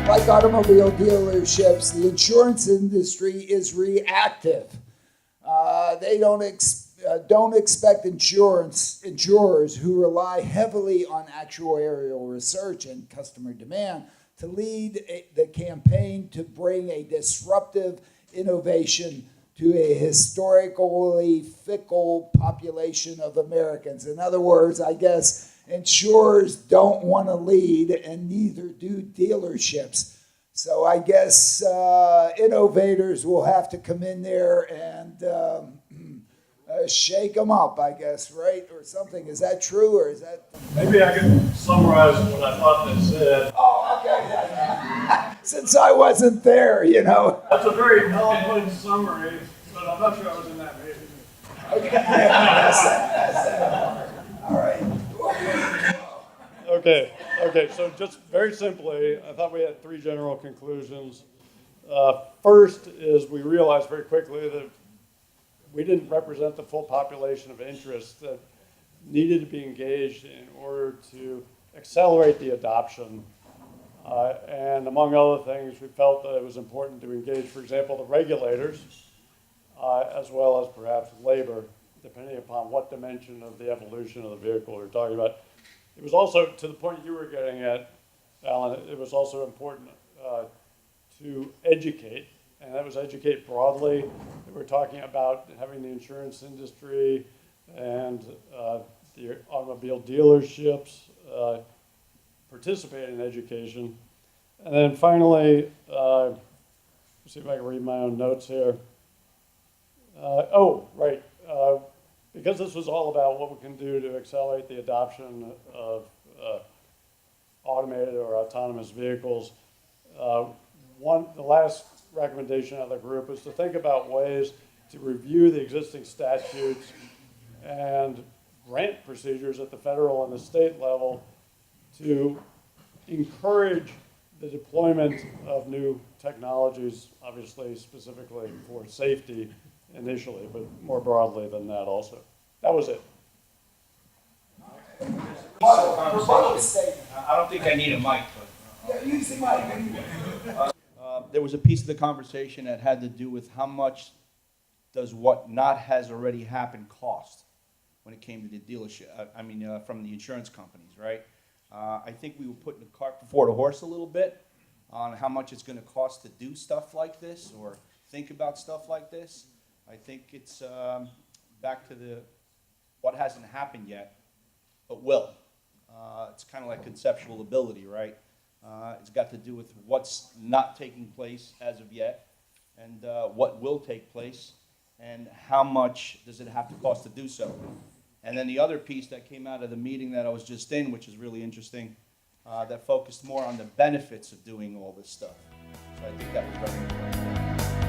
like automobile dealerships, the insurance industry is reactive. They don't expect insurers who rely heavily on actuarial research and customer demand to lead the campaign to bring a disruptive innovation to a historically fickle population of Americans. In other words, I guess insurers don't want to lead, and neither do dealerships. So I guess innovators will have to come in there and shake them up, I guess, right? Or something. Is that true, or is that... Maybe I can summarize what I thought they said. Oh, okay. Since I wasn't there, you know. That's a very eloquent summary, but I'm not sure I was in that meeting. Okay. That's that. All right. Okay, so just very simply, I thought we had three general conclusions. First is we realized very quickly that we didn't represent the full population of interest that needed to be engaged in order to accelerate the adoption. And among other things, we felt that it was important to engage, for example, the regulators, as well as perhaps labor, depending upon what dimension of the evolution of the vehicle we're talking about. It was also, to the point you were getting at, Alan, it was also important to educate, and that was educate broadly. We're talking about having the insurance industry and the automobile dealerships participate in education. And then finally, let's see if I can read my own notes here. Because this was all about what we can do to accelerate the adoption of automated or autonomous vehicles, the last recommendation of the group is to think about ways to review the existing statutes and grant procedures at the federal and the state level to encourage the deployment of new technologies, obviously specifically for safety initially, but more broadly than that also. That was it. I don't think I need a mic, but Yeah, use the mic. there was a piece of the conversation that had to do with how much does what not has already happened cost when it came to the dealership, from the insurance companies, right? I think we were putting the cart before the horse a little bit on how much it's going to cost to do stuff like this or think about stuff like this. I think it's back to the what hasn't happened yet, but will. It's kind of like conceptual ability, right? It's got to do with what's not taking place as of yet and what will take place and how much does it have to cost to do so. And then the other piece that came out of the meeting that I was just in, which is really interesting, that focused more on the benefits of doing all this stuff. So I think that was very important.